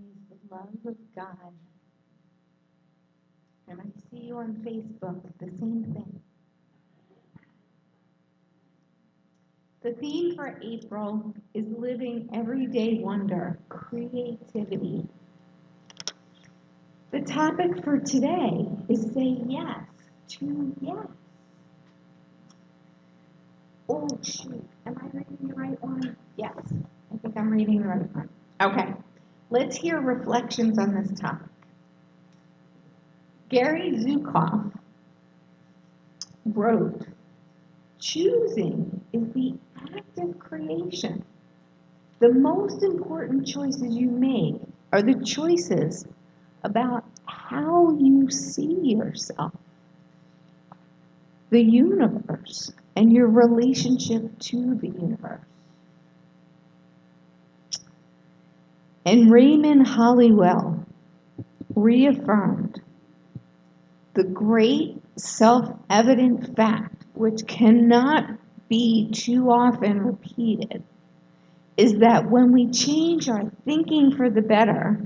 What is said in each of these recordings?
is the love of God. And I see you on Facebook, the same thing. The theme for April is living everyday wonder, creativity. The topic for today is say yes to yes. Oh, shoot. Am I reading the right one? Yes. I think I'm reading the right one. Okay. Let's hear reflections on this topic. Gary Zukav wrote, choosing is the act of creation. The most important choices you make are the choices about how you see yourself, the universe, and your relationship to the universe. And Raymond Hollywell reaffirmed the great self-evident fact, which cannot be too often repeated, is that when we change our thinking for the better,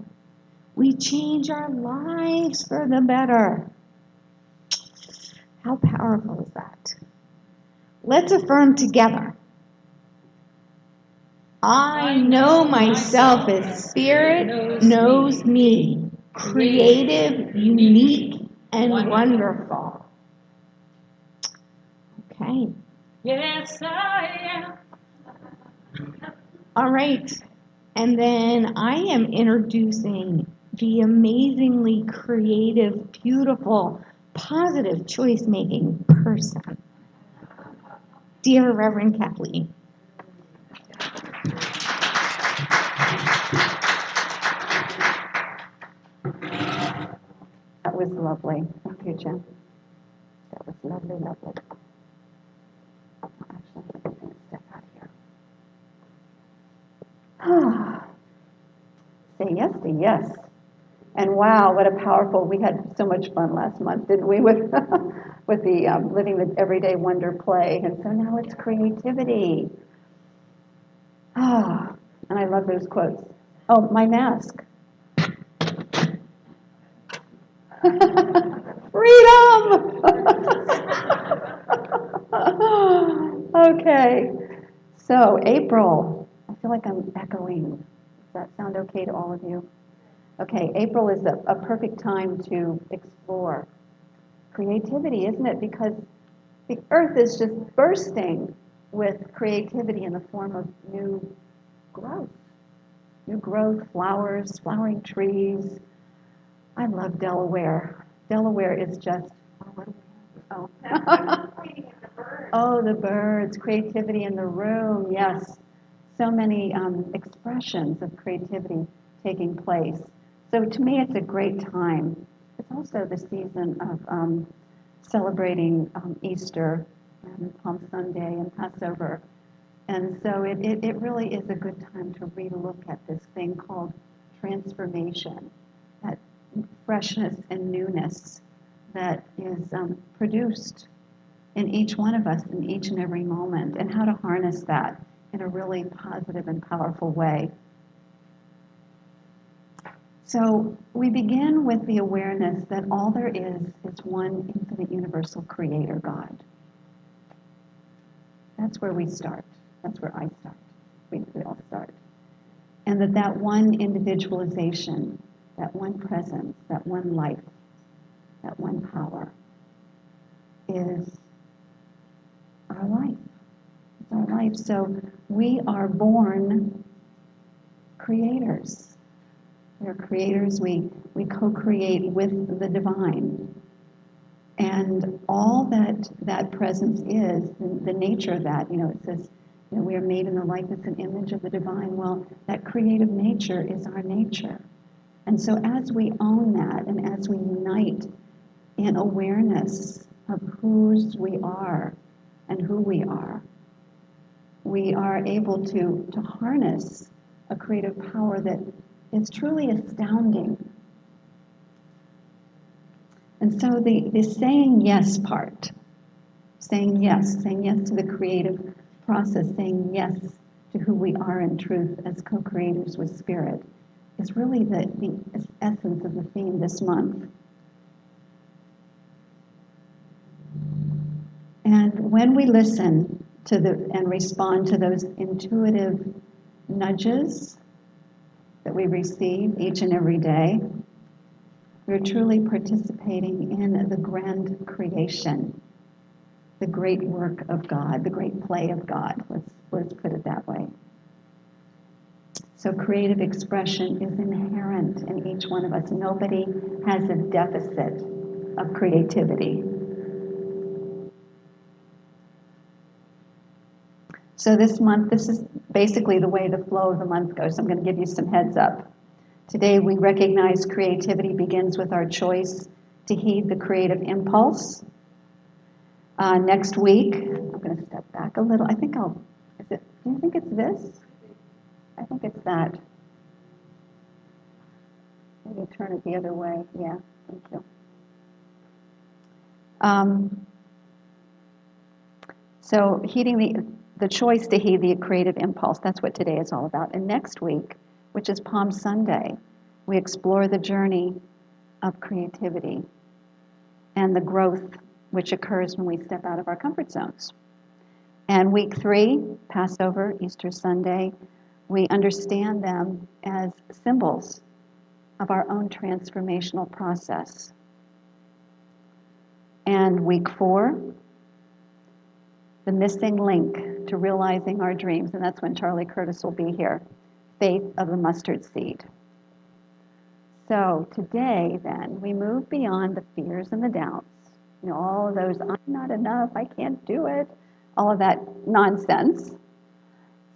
we change our lives for the better. How powerful is that? Let's affirm together. I know myself as spirit knows me, creative, unique, and wonderful. Okay. Yes, I am. All right. And then I am introducing the amazingly creative, beautiful, positive choice-making person, dear Reverend Kathleen. That was lovely. Thank you, Jen. That was lovely, lovely. Actually, I'm going to step out here. Say yes to yes. And wow, what a powerful, we had so much fun last month, didn't we, with, with the Living the Everyday Wonder play. And so now it's creativity. And I love those quotes. Oh, my mask. Freedom! Okay. So, April. I feel like I'm echoing. Does that sound okay to all of you? Okay, April is a perfect time to explore creativity, isn't it? Because the earth is just bursting with creativity in the form of new growth. New growth, flowers, flowering trees. I love Delaware. Delaware is just, oh, oh, the birds, creativity in the room, yes. So many expressions of creativity taking place. So to me, it's a great time. It's also the season of celebrating Easter and Palm Sunday and Passover. And so it really is a good time to relook at this thing called transformation, that freshness and newness that is produced in each one of us in each and every moment, and how to harness that in a really positive and powerful way. So we begin with the awareness that all there is one infinite universal creator, God. That's where we start. That's where I start. We all start. And that one individualization, that one presence, that one life, that one power is our life. It's our life. So we are born creators. We're creators. We co-create with the divine. And all that presence is, the nature of that, it says, we are made in the likeness and image of the divine. Well, that creative nature is our nature. And so as we own that and as we unite in awareness of whose we are and who we are able to harness a creative power that is truly astounding. And so the saying yes part, saying yes to the creative process, saying yes to who we are in truth as co-creators with spirit, is really the essence of the theme this month. And when we listen to and respond to those intuitive nudges that we receive each and every day, we're truly participating in the grand creation, the great work of God, the great play of God. Let's put it that way. So creative expression is inherent in each one of us. Nobody has a deficit of creativity. So this month, this is basically the way the flow of the month goes. I'm going to give you some heads up. Today we recognize creativity begins with our choice to heed the creative impulse. Next week, I'm going to step back a little. Do you think it's this? I think it's that. Maybe turn it the other way. Yeah, thank you. So heeding the choice to heed the creative impulse, that's what today is all about. And next week, which is Palm Sunday, we explore the journey of creativity and the growth which occurs when we step out of our comfort zones. And week 3, Passover, Easter Sunday, we understand them as symbols of our own transformational process. And week 4, the missing link to realizing our dreams, and that's when Charlie Curtis will be here, faith of the mustard seed. So today, then, we move beyond the fears and the doubts, all of those, I'm not enough, I can't do it, all of that nonsense,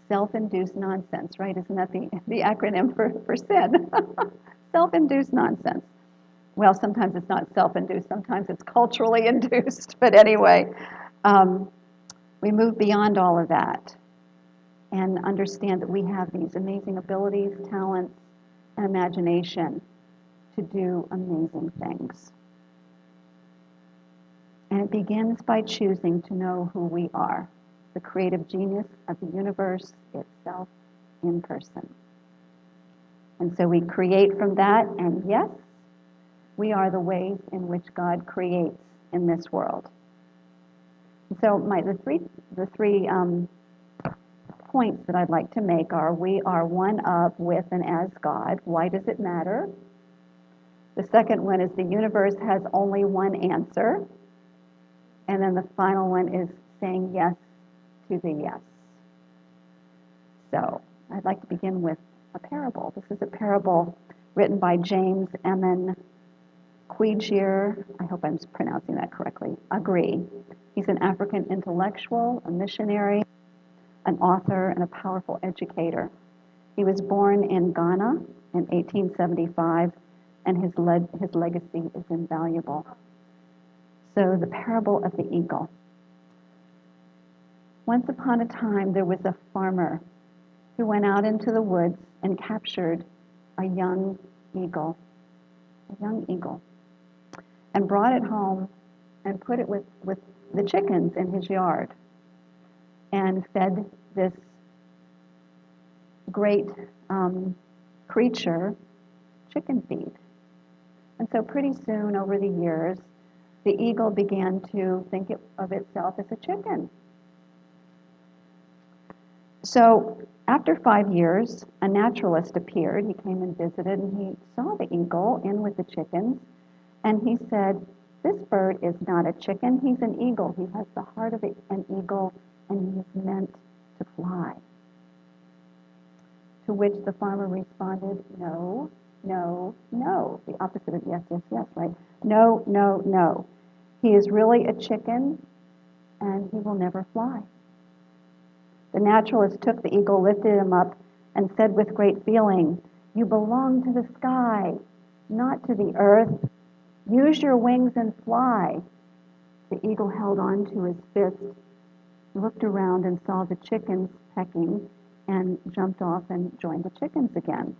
self-induced nonsense, right? Isn't that the acronym for sin? Self-induced nonsense. Well, sometimes it's not self-induced, sometimes it's culturally induced, but anyway, we move beyond all of that and understand that we have these amazing abilities, talents, and imagination to do amazing things. And it begins by choosing to know who we are, the creative genius of the universe itself in person. And so we create from that, and yes, we are the ways in which God creates in this world. So the three points that I'd like to make are: we are one of, with, and as God. Why does it matter? The second one is the universe has only one answer. And then the final one is saying yes to the yes. So I'd like to begin with a parable. This is a parable written by James Emin Queegier. I hope I'm pronouncing that correctly. Agree. He's an African intellectual, a missionary, an author, and a powerful educator. He was born in Ghana in 1875, and his legacy is invaluable. So the parable of the eagle. Once upon a time, there was a farmer who went out into the woods and captured a young eagle, and brought it home and put it with the chickens in his yard and fed this great creature chicken feed. And so pretty soon, over the years, the eagle began to think of itself as a chicken. So after 5 years, a naturalist appeared. He came and visited, and he saw the eagle in with the chickens, and he said, "This bird is not a chicken, he's an eagle. He has the heart of an eagle, and he is meant to fly." To which the farmer responded, "No, no, no." The opposite of yes, yes, yes, right? No, no, no. He is really a chicken, and he will never fly. The naturalist took the eagle, lifted him up, and said with great feeling, "You belong to the sky, not to the earth. Use your wings and fly." The eagle held on to his fist, looked around and saw the chickens pecking, and jumped off and joined the chickens again.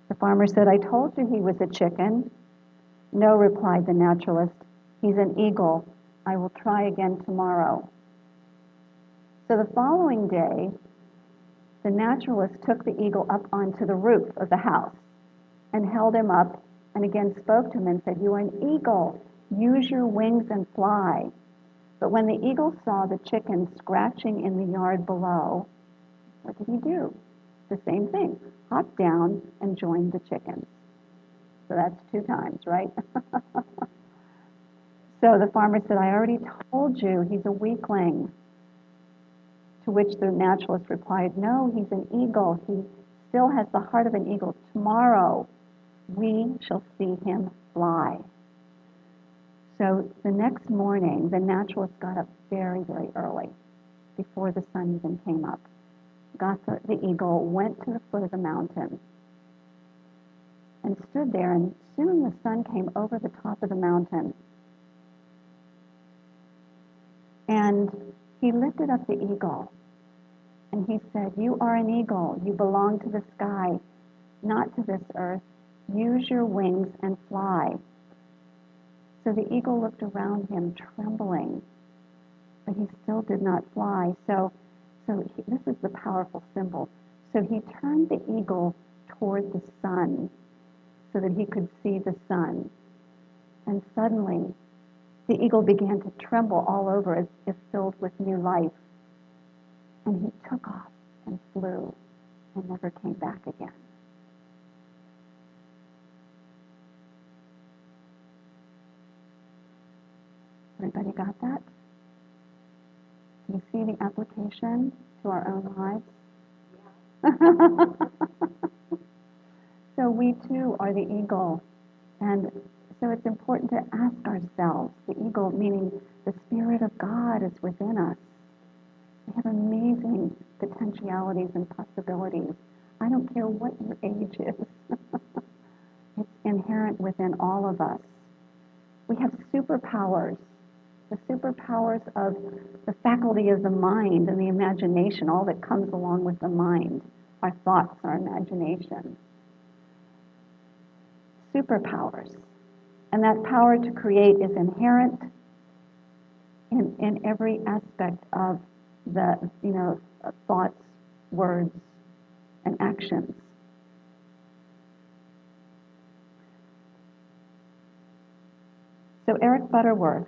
The farmer said, "I told you he was a chicken." "No," replied the naturalist, "he's an eagle. I will try again tomorrow." So the following day, The naturalist took the eagle up onto the roof of the house and held him up and again spoke to him and said, "You are an eagle. Use your wings and fly." But when the eagle saw the chickens scratching in the yard below, what did he do? The same thing. Hopped down and joined the chickens. So that's 2 times, right? So the farmer said, "I already told you he's a weakling." To which the naturalist replied, "No, he's an eagle. He still has the heart of an eagle. Tomorrow we shall see him fly." So the next morning, the naturalist got up very, very early, before the sun even came up, got the eagle, went to the foot of the mountain, and stood there, and soon the sun came over the top of the mountain. And he lifted up the eagle, and he said, "You are an eagle. You belong to the sky, not to this earth. Use your wings and fly." So the eagle looked around him, trembling, but he still did not fly. This is the powerful symbol. So he turned the eagle toward the sun so that he could see the sun. And suddenly, the eagle began to tremble all over as if filled with new life. And he took off and flew and never came back again. Everybody got that? Do you see the application to our own lives? So we too are the eagle. And so it's important to ask ourselves, the eagle meaning the Spirit of God is within us. We have amazing potentialities and possibilities. I don't care what your age is. It's inherent within all of us. We have superpowers. The superpowers of the faculty of the mind and the imagination, all that comes along with the mind, our thoughts, our imagination. Superpowers. And that power to create is inherent in every aspect of the, thoughts, words, and actions. So Eric Butterworth,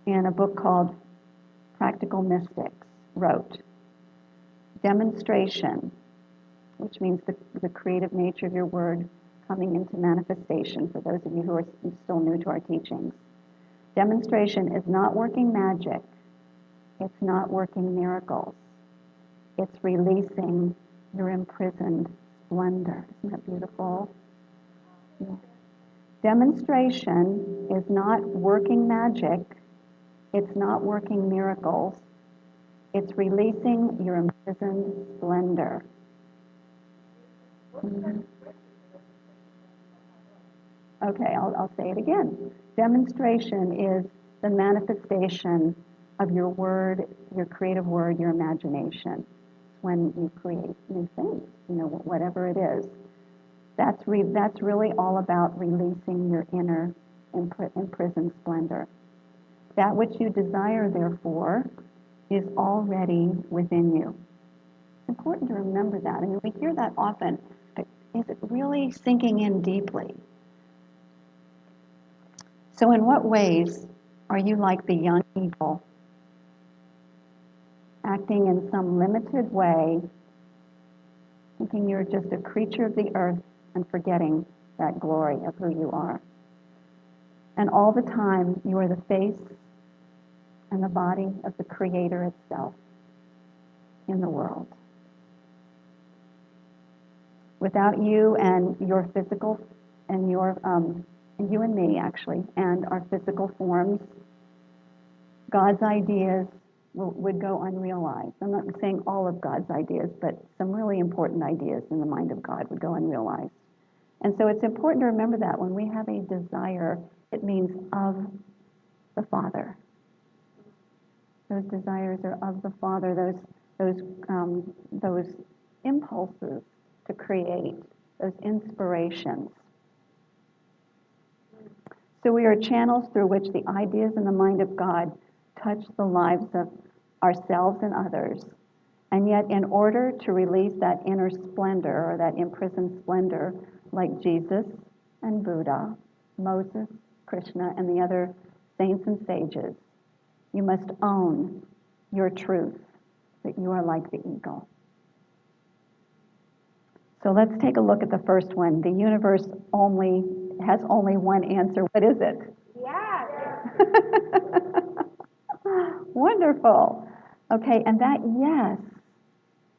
in a book called Practical Mystics, wrote, "Demonstration," which means the creative nature of your word coming into manifestation for those of you who are still new to our teachings. "Demonstration is not working magic. It's not working miracles. It's releasing your imprisoned splendor." Isn't that beautiful? Yeah. Demonstration is not working magic. It's not working miracles. It's releasing your imprisoned splendor. Mm-hmm. Okay, I'll say it again. Demonstration is the manifestation of your word, your creative word, your imagination. It's when you create new things, whatever it is. That's really all about releasing your inner imprisoned splendor. That which you desire, therefore, is already within you. It's important to remember that. I mean, we hear that often, but is it really sinking in deeply? So in what ways are you like the young eagle, acting in some limited way, thinking you're just a creature of the earth and forgetting that glory of who you are? And all the time, you are the face and the body of the Creator itself in the world. Without you and your physical and and you and me actually, and our physical forms, God's ideas would go unrealized. I'm not saying all of God's ideas, but some really important ideas in the mind of God would go unrealized. And so it's important to remember that when we have a desire, it means of the Father. Those desires are of the Father. Those impulses to create, those inspirations. So we are channels through which the ideas in the mind of God touch the lives of ourselves and others, And yet, in order to release that inner splendor or that imprisoned splendor, like Jesus and Buddha, Moses, Krishna, and the other saints and sages, you must own your truth that you are like the eagle. So let's take a look at the first one. The universe has only one answer. What is it? Yes. Wonderful. Okay, and that yes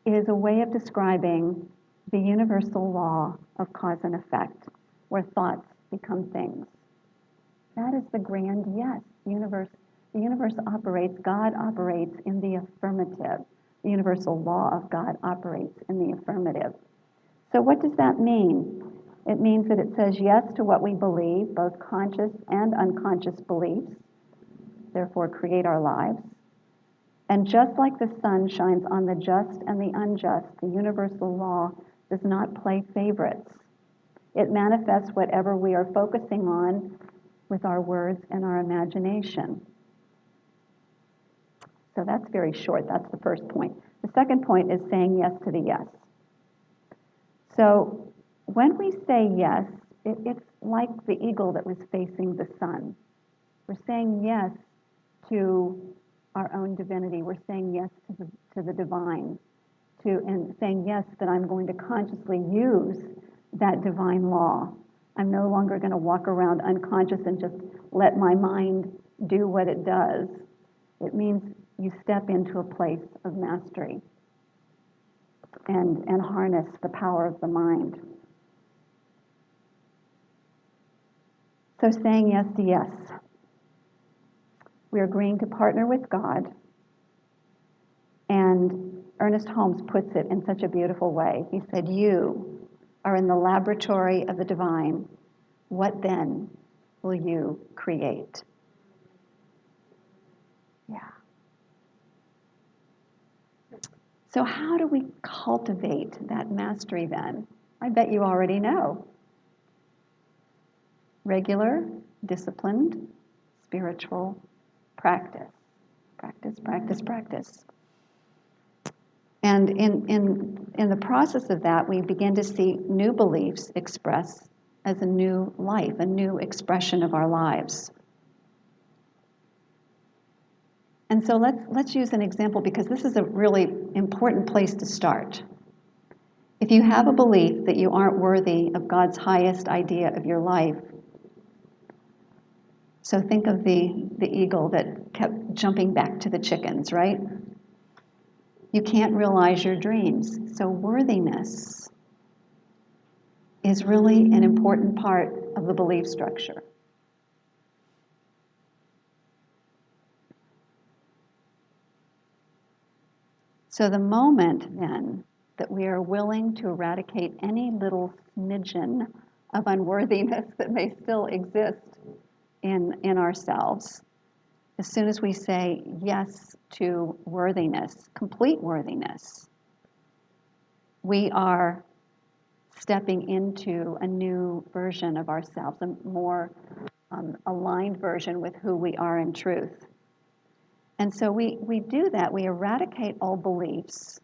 is a way of describing the universal law of cause and effect, where thoughts become things. That is the grand yes. The universe operates, God operates in the affirmative. The universal law of God operates in the affirmative. So what does that mean? It means that it says yes to what we believe, both conscious and unconscious beliefs, therefore create our lives. And just like the sun shines on the just and the unjust, the universal law does not play favorites. It manifests whatever we are focusing on with our words and our imagination. So that's very short. That's the first point. The second point is saying yes to the yes. So when we say yes, it's like the eagle that was facing the sun. We're saying yes to our own divinity. We're saying yes to the divine, and saying yes that I'm going to consciously use that divine law. I'm no longer going to walk around unconscious and just let my mind do what it does. It means you step into a place of mastery and harness the power of the mind. So saying yes to yes. We're agreeing to partner with God. And Ernest Holmes puts it in such a beautiful way. He said, "You are in the laboratory of the divine. What then will you create?" Yeah. So how do we cultivate that mastery then? I bet you already know. Regular, disciplined, spiritual practice. Practice, practice, practice. And in the process of that, we begin to see new beliefs expressed as a new life, a new expression of our lives. And so let's use an example, because this is a really important place to start. If you have a belief that you aren't worthy of God's highest idea of your life, so think of the eagle that kept jumping back to the chickens, right? You can't realize your dreams. So worthiness is really an important part of the belief structure. So the moment then that we are willing to eradicate any little smidgen of unworthiness that may still exist in ourselves, as soon as we say yes to worthiness, complete worthiness, we are stepping into a new version of ourselves, a more aligned version with who we are in truth. And so we do that. We eradicate old beliefs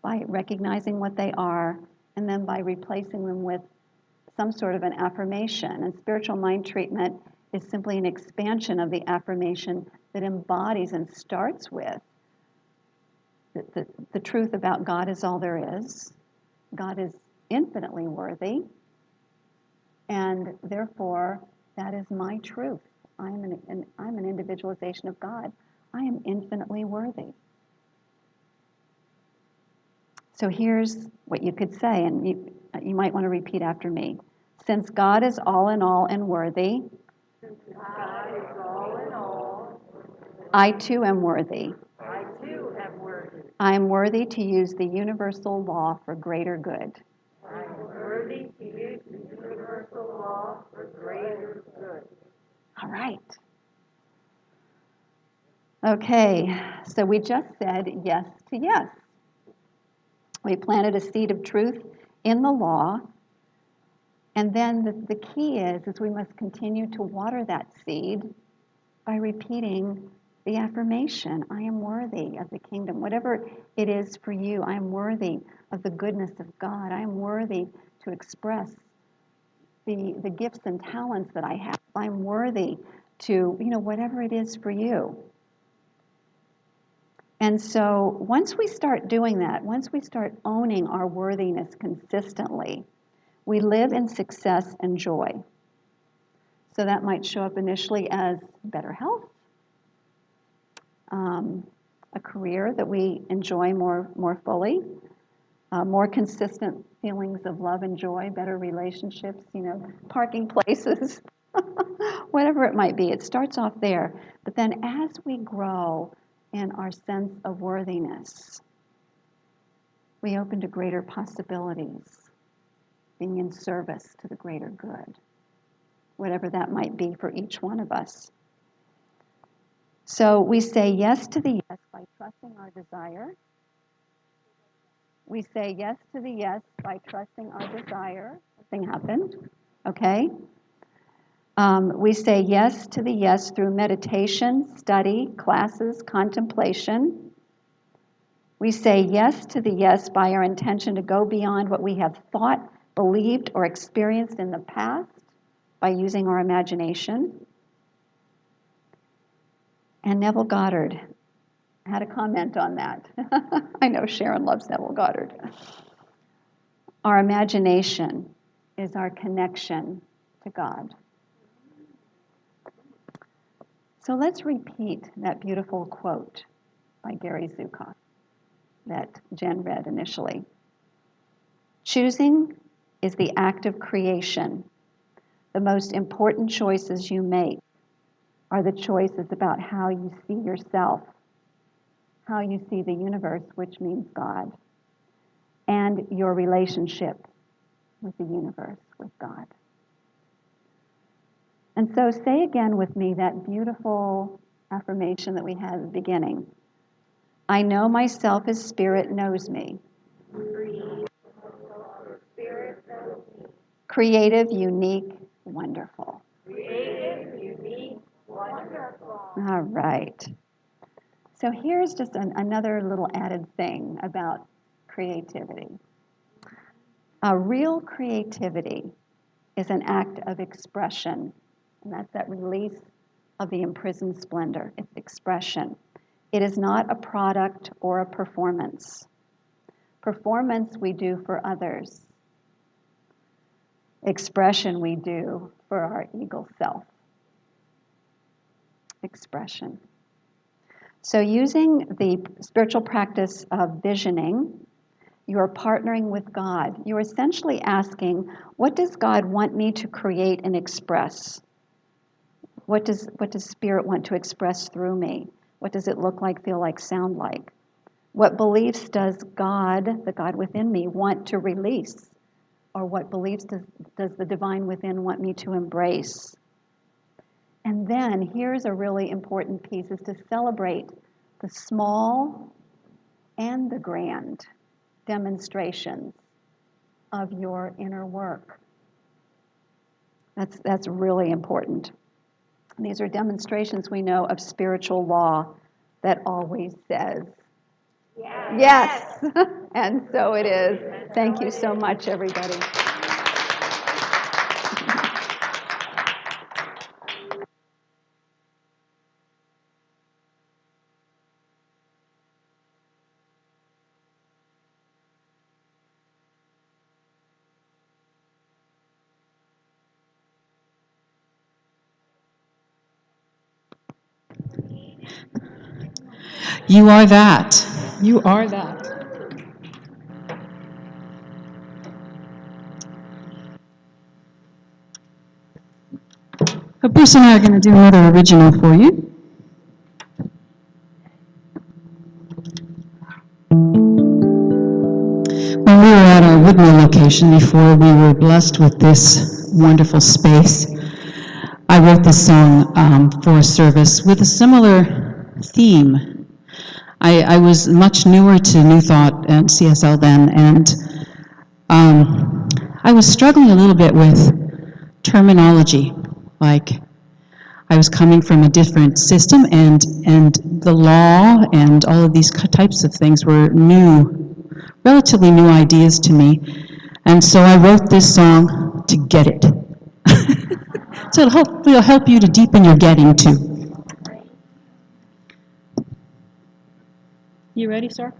by recognizing what they are, and then by replacing them with some sort of an affirmation. And spiritual mind treatment is simply an expansion of the affirmation that embodies and starts with the truth about God is all there is. God is infinitely worthy, and therefore that is my truth. I'm an individualization of God. I am infinitely worthy. So here's what you could say, and you might want to repeat after me. Since God is all in all and worthy, God is all in all. I too am worthy. I too am worthy. I am worthy to use the universal law for greater good. I am worthy to use the universal law for greater good. All right. Okay, so we just said yes to yes. We planted a seed of truth in the law, and then the key is we must continue to water that seed by repeating The affirmation, I am worthy of the kingdom. Whatever it is for you, I am worthy of the goodness of God. I am worthy to express the gifts and talents that I have. I'm worthy to, whatever it is for you. And so once we start doing that, once we start owning our worthiness consistently, we live in success and joy. So that might show up initially as better health, a career that we enjoy more fully, more consistent feelings of love and joy, better relationships, parking places, whatever it might be. It starts off there. But then as we grow in our sense of worthiness, we open to greater possibilities, being in service to the greater good, whatever that might be for each one of us. So we say yes to the yes by trusting our desire. We say yes to the yes by trusting our desire. Nothing happened. Okay? We say yes to the yes through meditation, study, classes, contemplation. We say yes to the yes by our intention to go beyond what we have thought, believed, or experienced in the past by using our imagination. And Neville Goddard had a comment on that. I know Sharon loves Neville Goddard. Our imagination is our connection to God. So let's repeat that beautiful quote by Gary Zukav that Jen read initially. Choosing is the act of creation. The most important choices you make are the choices about how you see yourself, how you see the universe, which means God, and your relationship with the universe, with God. And so say again with me that beautiful affirmation that we had at the beginning. I know myself as spirit knows me. Creative, unique, wonderful. Creative, unique, wonderful. All right. So here's just another little added thing about creativity. Real creativity is an act of expression, and that's that release of the imprisoned splendor. It's expression. It is not a product or a performance. Performance we do for others. Expression we do for our ego self. Expression. So using the spiritual practice of visioning, you are partnering with God. You're essentially asking, what does God want me to create and express? What does Spirit want to express through me? What does it look like, feel like, sound like? What beliefs does God, the God within me, want to release? Or what beliefs does the divine within want me to embrace? And then here's a really important piece, is to celebrate the small and the grand demonstrations of your inner work. That's really important. These are demonstrations we know of spiritual law that always says, yes. And so it is. Thank you so much, everybody. You are that. You are that. Bruce and I are going to do another original for you. When we were at our Woodmill location before we were blessed with this wonderful space, I wrote this song for a service with a similar theme. I was much newer to New Thought and CSL then, and I was struggling a little bit with terminology. Like, I was coming from a different system, and the law and all of these types of things were relatively new ideas to me. And so I wrote this song to get it. So it'll help you to deepen your getting too. You ready, sir?